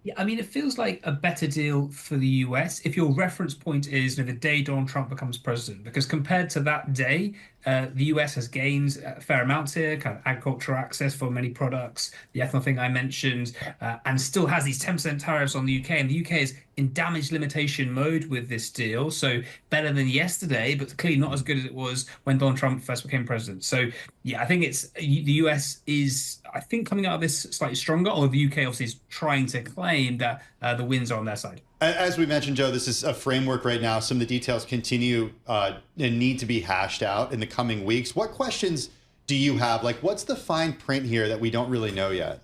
Yeah, I mean, it feels like a better deal for the US if your reference point is, the day Donald Trump becomes president. Because compared to that day, the US has gained a fair amount here, kind of agricultural access for many products, the ethanol thing I mentioned, and still has these 10% tariffs on the UK. And the UK is in damage limitation mode with this deal. So better than yesterday, but clearly not as good as it was when Donald Trump first became president. So yeah, I think the US is, I think, coming out of this slightly stronger, although the UK obviously is trying to claim that the wins are on their side. As we mentioned, Joe, this is a framework right now. Some of the details continue and need to be hashed out in the coming weeks. What questions do you have? Like, what's the fine print here that we don't really know yet?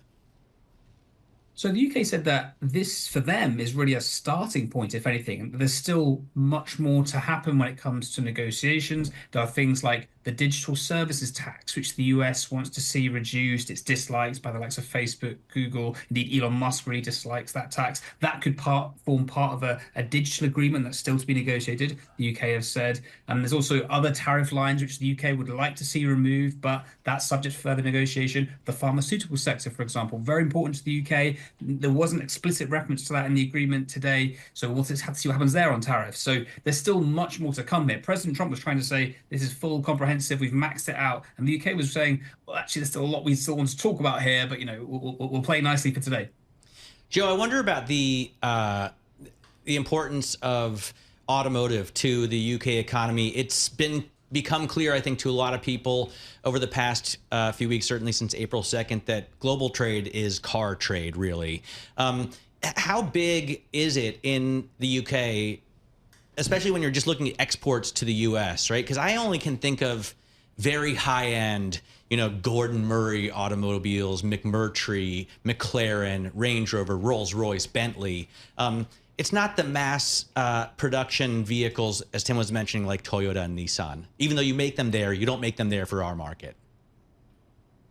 So the UK said that this, for them, is really a starting point, if anything. And there's still much more to happen when it comes to negotiations. There are things like the digital services tax, which the US wants to see reduced. It's disliked by the likes of Facebook, Google. Indeed, Elon Musk really dislikes that tax. That could form part of a digital agreement that's still to be negotiated, the UK has said. And there's also other tariff lines which the UK would like to see removed, but that's subject to further negotiation. The pharmaceutical sector, for example, very important to the UK. There wasn't explicit reference to that in the agreement today, so we'll just have to see what happens there on tariffs. So there's still much more to come here. President Trump was trying to say this is full comprehensive, we've maxed it out, and the UK was saying, well, actually, there's still a lot we still want to talk about here, but we'll play nicely for today. Joe, I wonder about the importance of automotive to the UK economy. It's become clear, I think, to a lot of people over the past few weeks, certainly since April 2nd, that global trade is car trade, really. How big is it in the UK, especially when you're just looking at exports to the US, right? Because I only can think of very high-end, Gordon Murray automobiles, McMurtry, McLaren, Range Rover, Rolls-Royce, Bentley. It's not the mass production vehicles, as Tim was mentioning, like Toyota and Nissan. Even though you make them there, you don't make them there for our market.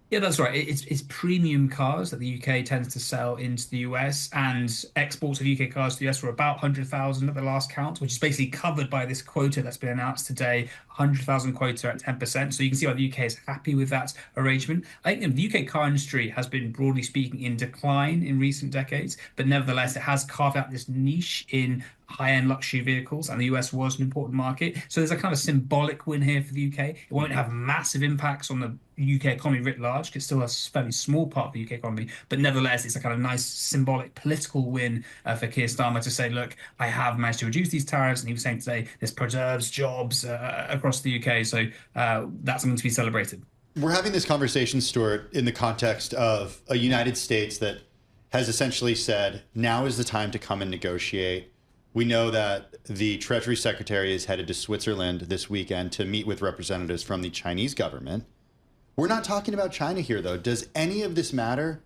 Yeah, that's right. It's premium cars that the UK tends to sell into the US, and exports of UK cars to the US were about 100,000 at the last count, which is basically covered by this quota that's been announced today, 100,000 quota at 10%. So you can see why the UK is happy with that arrangement. I think the UK car industry has been, broadly speaking, in decline in recent decades, but nevertheless, it has carved out this niche in high-end luxury vehicles, and the US was an important market. So there's a kind of symbolic win here for the UK. It won't have massive impacts on the UK economy writ large, because it's still a fairly small part of the UK economy. But nevertheless, it's a kind of nice symbolic political win for Keir Starmer to say, look, I have managed to reduce these tariffs. And he was saying today, this preserves jobs across the UK. So that's something to be celebrated. We're having this conversation, Stuart, in the context of a United States that has essentially said, now is the time to come and negotiate. We know that the Treasury Secretary is headed to Switzerland this weekend to meet with representatives from the Chinese government. We're not talking about China here, though. Does any of this matter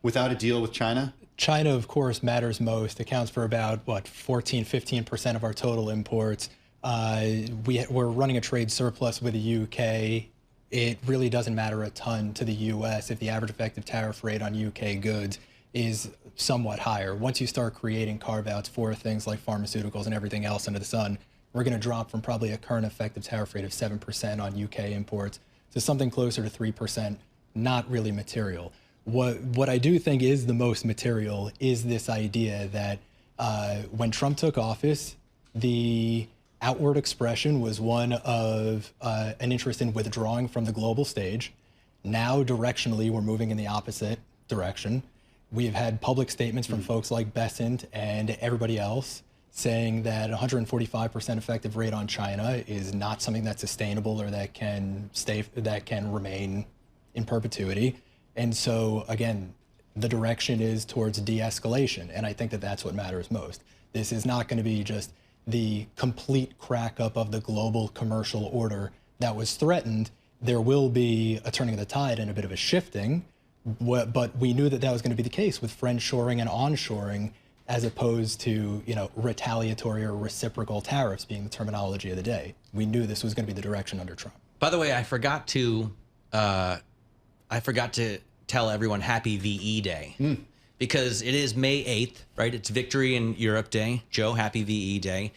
without a deal with China? China, of course, matters most. Accounts for about, 14-15% of our total imports. We're running a trade surplus with the UK. It really doesn't matter a ton to the US if the average effective tariff rate on UK goods is somewhat higher. Once you start creating carve-outs for things like pharmaceuticals and everything else under the sun, we're going to drop from probably a current effective tariff rate of 7% on UK imports to something closer to 3%, not really material. What I do think is the most material is this idea that when Trump took office, the outward expression was one of an interest in withdrawing from the global stage. Now, directionally, we're moving in the opposite direction. We've had public statements from folks like Bessent and everybody else saying that 145% effective rate on China is not something that's sustainable or that can remain in perpetuity. And so, again, the direction is towards de-escalation, and I think that that's what matters most. This is not going to be just the complete crack up of the global commercial order that was threatened. There will be a turning of the tide and a bit of a shifting, but we knew that that was going to be the case with friendshoring and onshoring, as opposed to retaliatory or reciprocal tariffs being the terminology of the day. We knew this was going to be the direction under Trump. By the way, I forgot to tell everyone Happy VE Day, because it is May 8th, right? It's Victory in Europe Day. Joe, happy VE Day.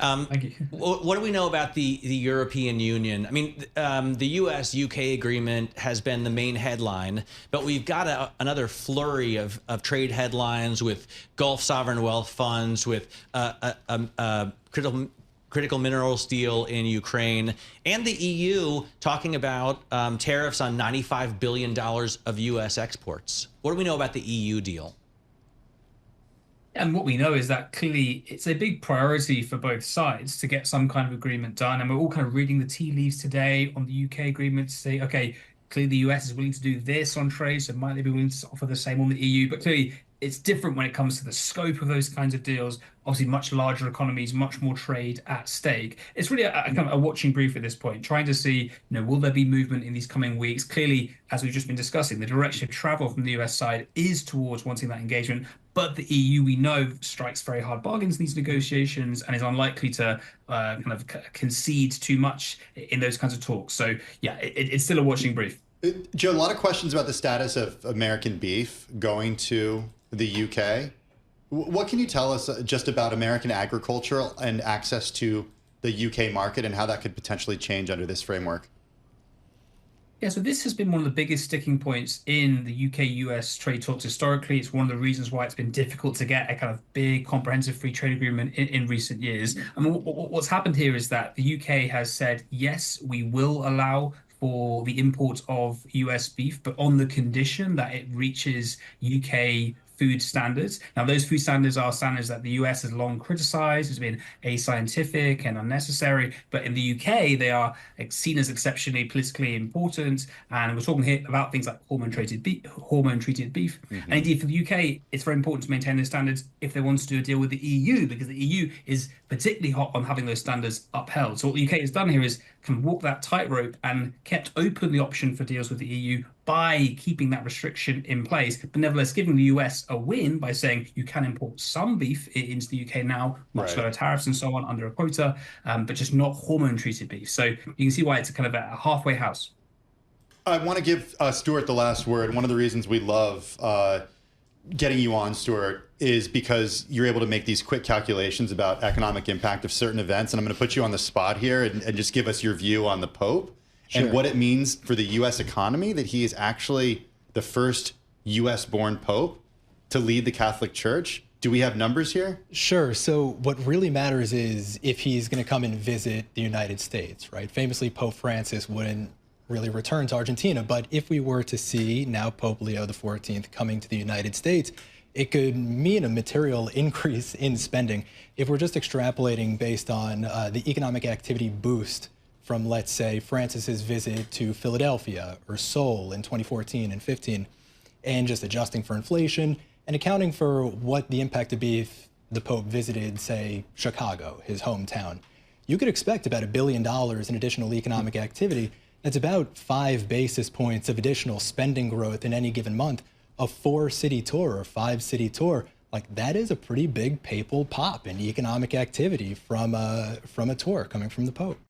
Thank you. What do we know about the European Union? I mean, the US-UK agreement has been the main headline, but we've got another flurry of trade headlines with Gulf sovereign wealth funds, with critical minerals deal in Ukraine, and the EU talking about tariffs on $95 billion of U.S. exports. What do we know about the EU deal? And what we know is that clearly it's a big priority for both sides to get some kind of agreement done. And we're all kind of reading the tea leaves today on the UK agreement to say, okay, clearly the US is willing to do this on trade, so might they be willing to offer the same on the EU? But clearly it's different when it comes to the scope of those kinds of deals. Obviously, much larger economies, much more trade at stake. It's really a kind of a watching brief at this point, trying to see, will there be movement in these coming weeks? Clearly, as we've just been discussing, the direction of travel from the US side is towards wanting that engagement. But the EU, we know, strikes very hard bargains in these negotiations and is unlikely to kind of concede too much in those kinds of talks. So, yeah, it's still a watching brief. Joe, a lot of questions about the status of American beef going to the UK. What can you tell us just about American agriculture and access to the UK market and how that could potentially change under this framework? Yeah, so this has been one of the biggest sticking points in the UK-US trade talks historically. It's one of the reasons why it's been difficult to get a kind of big, comprehensive free trade agreement in recent years. I mean, what's happened here is that the UK has said, yes, we will allow for the import of US beef, but on the condition that it reaches UK food standards. Now, those food standards are standards that the US has long criticized as being ascientific and unnecessary, but in the UK, they are seen as exceptionally politically important. And we're talking here about things like hormone-treated beef. Mm-hmm. And indeed, for the UK, it's very important to maintain those standards if they want to do a deal with the EU, because the EU is particularly hot on having those standards upheld. So what the UK has done here is kind of walk that tightrope and kept open the option for deals with the EU by keeping that restriction in place, but nevertheless giving the US a win by saying you can import some beef into the UK now, much lower tariffs and so on under a quota, but just not hormone-treated beef. So you can see why it's a kind of a halfway house. I want to give Stuart the last word. One of the reasons we love getting you on, Stuart, is because you're able to make these quick calculations about economic impact of certain events. And I'm going to put you on the spot here and just give us your view on the Pope. Sure. And what it means for the U.S. economy that he is actually the first U.S.-born Pope to lead the Catholic Church. Do we have numbers here? Sure. So what really matters is if he's going to come and visit the United States, right? Famously, Pope Francis wouldn't really return to Argentina. But if we were to see now Pope Leo XIV coming to the United States, it could mean a material increase in spending. If we're just extrapolating based on the economic activity boost from, let's say, Francis's visit to Philadelphia or Seoul in 2014 and 15, and just adjusting for inflation and accounting for what the impact would be if the Pope visited, say, Chicago, his hometown, you could expect about $1 billion in additional economic activity. That's about 5 basis points of additional spending growth in any given month. A 4-city tour or 5-city tour, like that is a pretty big papal pop in economic activity from a tour coming from the Pope.